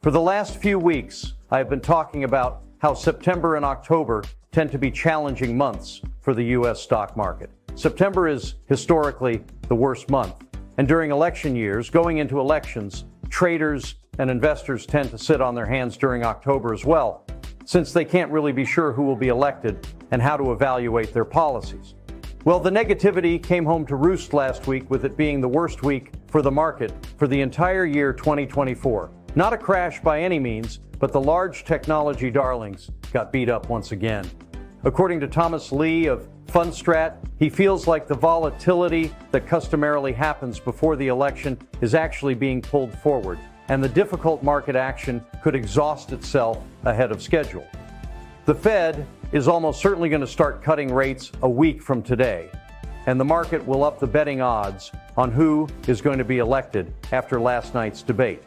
For the last few weeks, I have been talking about how September and October tend to be challenging months for the U.S. stock market. September is historically the worst month, and during election years, going into elections, traders and investors tend to sit on their hands during October as well, since they can't really be sure who will be elected and how to evaluate their policies. Well, the negativity came home to roost last week, with it being the worst week for the market for the entire year 2024. Not a crash by any means, but the large technology darlings got beat up once again. According to Thomas Lee of Fundstrat, he feels like the volatility that customarily happens before the election is actually being pulled forward, and the difficult market action could exhaust itself ahead of schedule. The Fed is almost certainly going to start cutting rates a week from today, and the market will up the betting odds on who is going to be elected after last night's debate.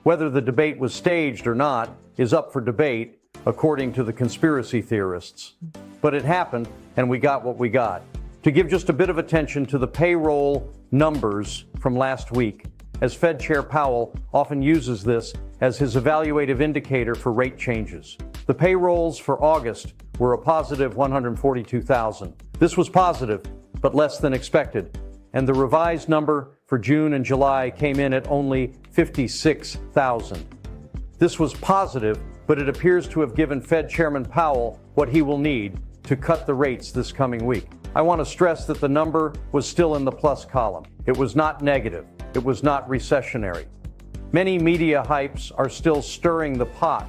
Whether the debate was staged or not is up for debate, according to the conspiracy theorists. But it happened, and we got what we got. To give just a bit of attention to the payroll numbers from last week, as Fed Chair Powell often uses this as his evaluative indicator for rate changes. The payrolls for August were a positive 142,000. This was positive, but less than expected. And the revised number for June and July came in at only 56,000. This was positive, but it appears to have given Fed Chairman Powell what he will need to cut the rates this coming week. I want to stress that the number was still in the plus column. It was not negative. It was not recessionary. Many media hypes are still stirring the pot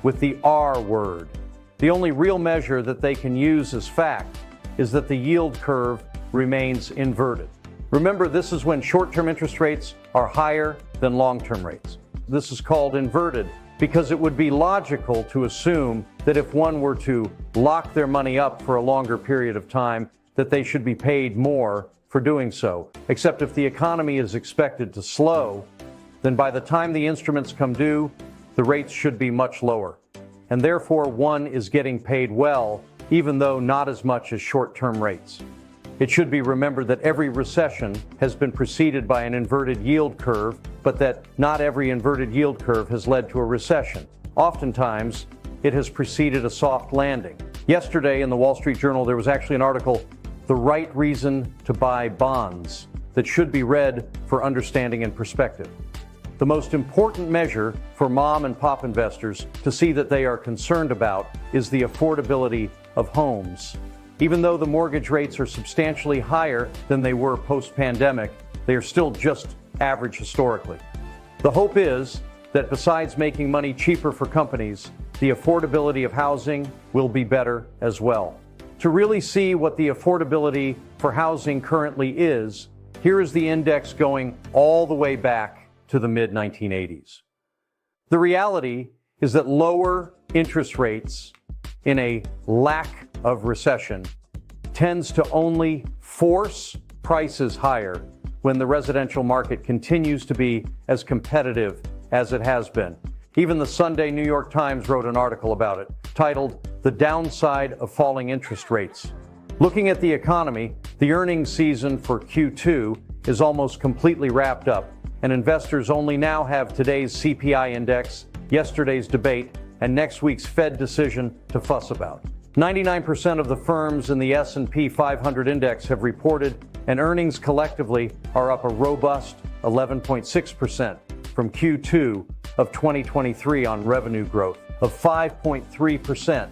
with the R word. The only real measure that they can use as fact is that the yield curve remains inverted. Remember, this is when short-term interest rates are higher than long-term rates. This is called inverted because it would be logical to assume that if one were to lock their money up for a longer period of time, that they should be paid more for doing so. Except if the economy is expected to slow, then by the time the instruments come due, the rates should be much lower. And therefore, one is getting paid well, even though not as much as short-term rates. It should be remembered that every recession has been preceded by an inverted yield curve, but that not every inverted yield curve has led to a recession. Oftentimes, it has preceded a soft landing. Yesterday in the Wall Street Journal, there was actually an article, "The Right Reason to Buy Bonds," that should be read for understanding and perspective. The most important measure for mom and pop investors to see that they are concerned about is the affordability of homes. Even though the mortgage rates are substantially higher than they were post-pandemic, they are still just average historically. The hope is that besides making money cheaper for companies, the affordability of housing will be better as well. To really see what the affordability for housing currently is, here is the index going all the way back to the mid-1980s. The reality is that lower interest rates in a lack of recession tends to only force prices higher when the residential market continues to be as competitive as it has been. Even the Sunday New York Times wrote an article about it, titled "The Downside of Falling Interest Rates." Looking at the economy, the earnings season for Q2 is almost completely wrapped up, and investors only now have today's CPI index, yesterday's debate, and next week's Fed decision to fuss about. 99% of the firms in the S&P 500 index have reported, and earnings collectively are up a robust 11.6% from Q2 of 2023 on revenue growth of 5.3%.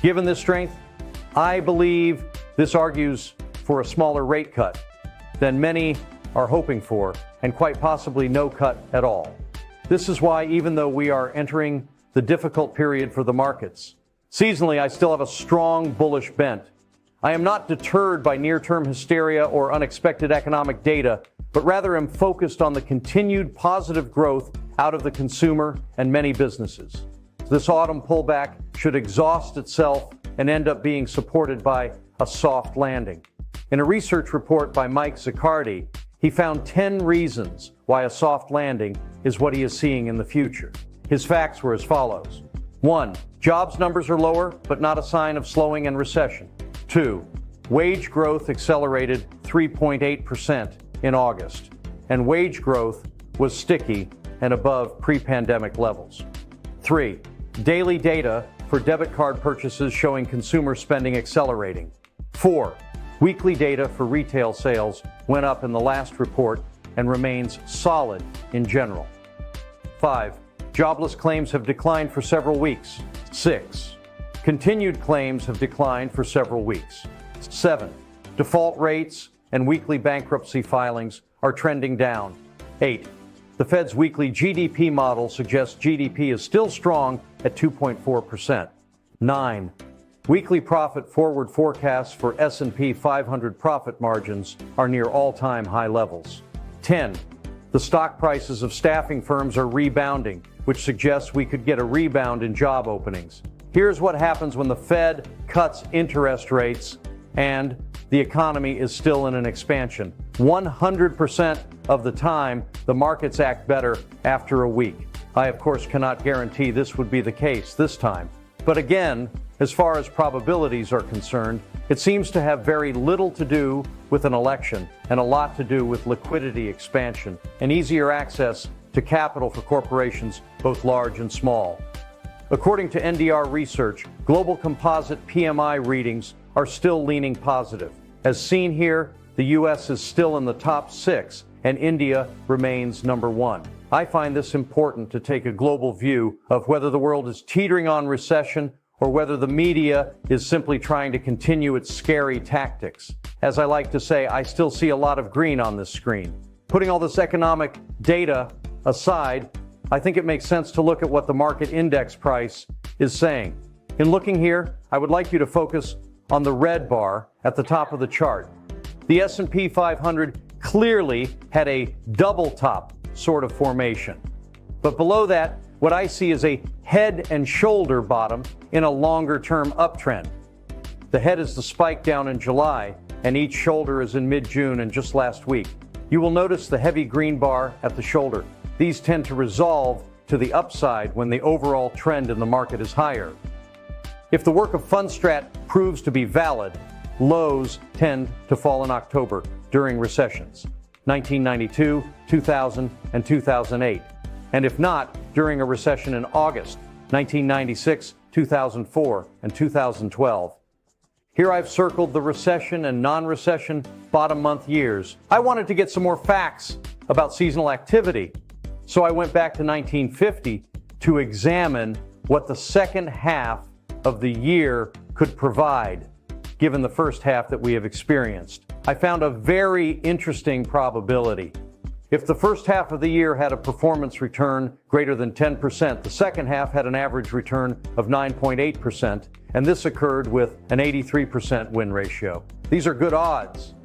Given this strength, I believe this argues for a smaller rate cut than many are hoping for, and quite possibly no cut at all. This is why, even though we are entering the difficult period for the markets, seasonally I still have a strong bullish bent. I am not deterred by near-term hysteria or unexpected economic data, but rather am focused on the continued positive growth out of the consumer and many businesses. This autumn pullback should exhaust itself and end up being supported by a soft landing. In a research report by Mike Zaccardi, he found 10 reasons why a soft landing is what he is seeing in the future. His facts were as follows. 1. Jobs numbers are lower, but not a sign of slowing and recession. 2. Wage growth accelerated 3.8% in August, and wage growth was sticky and above pre-pandemic levels. 3. Daily data for debit card purchases showing consumer spending accelerating. 4. Weekly data for retail sales went up in the last report and remains solid in general. 5. Jobless claims have declined for several weeks. 6. Continued claims have declined for several weeks. 7. Default rates and weekly bankruptcy filings are trending down. 8. The Fed's weekly GDP model suggests GDP is still strong at 2.4%. 9. Weekly profit forward forecasts for S&P 500 profit margins are near all-time high levels. 10. The stock prices of staffing firms are rebounding, which suggests we could get a rebound in job openings. Here's what happens when the Fed cuts interest rates and the economy is still in an expansion. 100% of the time, the markets act better after a week. I, of course, cannot guarantee this would be the case this time. But again, as far as probabilities are concerned, it seems to have very little to do with an election and a lot to do with liquidity expansion and easier access to capital for corporations, both large and small. According to NDR research, global composite PMI readings are still leaning positive. As seen here, the U.S. is still in the top 6 and India remains number 1. I find this important to take a global view of whether the world is teetering on recession or whether the media is simply trying to continue its scary tactics. As I like to say, I still see a lot of green on this screen. Putting all this economic data aside, I think it makes sense to look at what the market index price is saying. In looking here, I would like you to focus on the red bar at the top of the chart. The S&P 500 clearly had a double top sort of formation. But below that, what I see is a head and shoulder bottom in a longer-term uptrend. The head is the spike down in July, and each shoulder is in mid-June and just last week. You will notice the heavy green bar at the shoulder. These tend to resolve to the upside when the overall trend in the market is higher. If the work of Fundstrat proves to be valid, lows tend to fall in October during recessions, 1992, 2000, and 2008. And if not, during a recession in August, 1996, 2004, and 2012. Here I've circled the recession and non-recession bottom month years. I wanted to get some more facts about seasonal activity, so I went back to 1950 to examine what the second half of the year could provide, given the first half that we have experienced. I found a very interesting probability. If the first half of the year had a performance return greater than 10%, the second half had an average return of 9.8%, and this occurred with an 83% win ratio. These are good odds.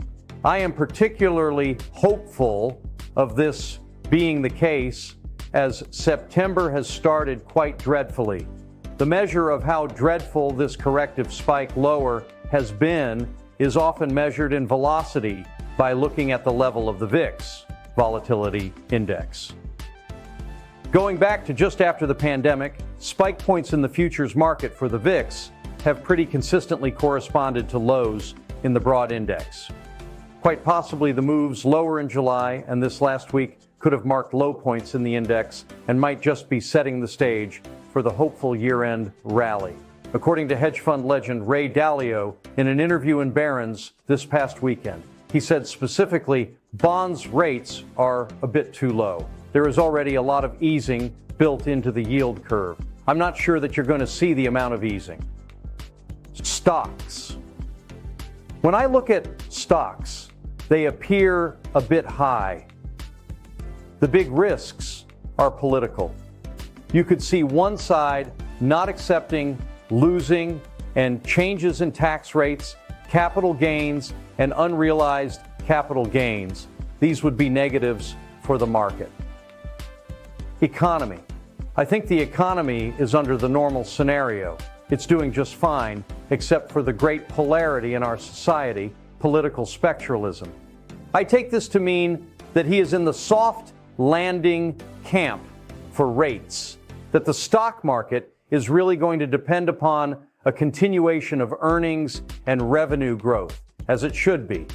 I am particularly hopeful of this being the case as September has started quite dreadfully. The measure of how dreadful this corrective spike lower has been is often measured in velocity by looking at the level of the VIX volatility index. Going back to just after the pandemic, spike points in the futures market for the VIX have pretty consistently corresponded to lows in the broad index. Quite possibly the moves lower in July and this last week could have marked low points in the index and might just be setting the stage for the hopeful year-end rally. According to hedge fund legend Ray Dalio, in an interview in Barron's this past weekend, he said specifically, bonds rates are a bit too low. There is already a lot of easing built into the yield curve. I'm not sure that you're going to see the amount of easing. Stocks. When I look at stocks, they appear a bit high. The big risks are political. You could see one side not accepting losing and changes in tax rates, capital gains, and unrealized capital gains. These would be negatives for the market. Economy. I think the economy is under the normal scenario. It's doing just fine, except for the great polarity in our society, political spectralism. I take this to mean that he is in the soft landing camp for rates, that the stock market is really going to depend upon a continuation of earnings and revenue growth, as it should be.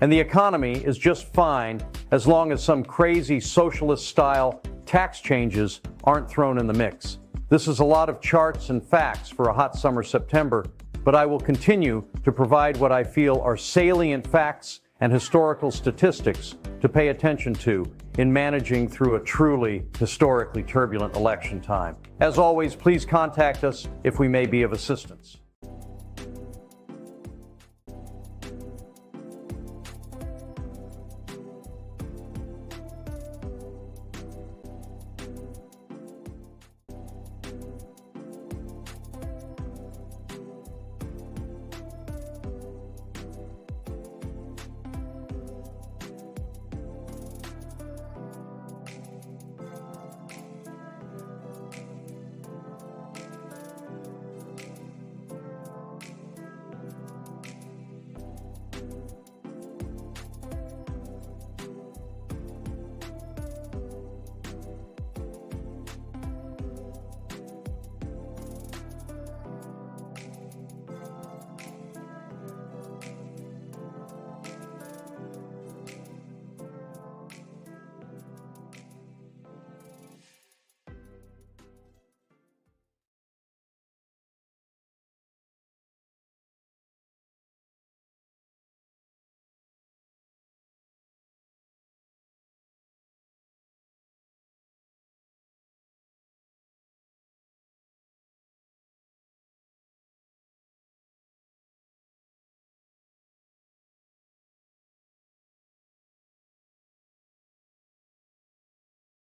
And the economy is just fine as long as some crazy socialist-style tax changes aren't thrown in the mix. This is a lot of charts and facts for a hot summer September, but I will continue to provide what I feel are salient facts and historical statistics to pay attention to in managing through a truly historically turbulent election time. As always, please contact us if we may be of assistance.